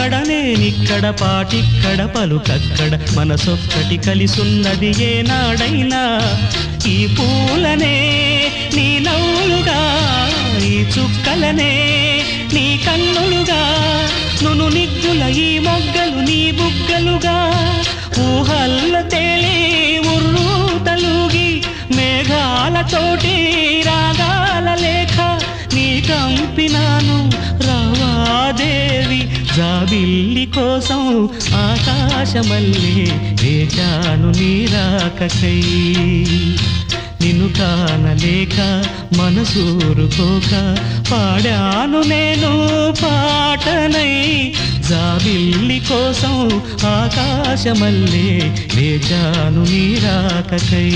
నువ్వక్కడ నేనిక్కడ పాటిక్కడ పలుకక్కడ మనసొక్కటి కలిసున్నది ఏనాడైనా ఈ పూలనే నీ నవ్వులుగా ఈ చుక్కలనే నీ కన్నులుగా నును నిగ్గుల ఈ మొగ్గలు నీ బుగ్గలుగా ఊహల్ల తేలే ఉర్రు తలుగి మేఘాలతోటి రాగాల లేఖ నీ కంపినాను రావాదేవి జాబిల్లి కోసం ఆకాశమల్లే వేచాను నీ రాకకై నిన్ను కానలేక మనసూరుకోక పాడాను నేను పాటనై జాబిల్లి కోసం ఆకాశమల్లే వేచాను నీ రాకకై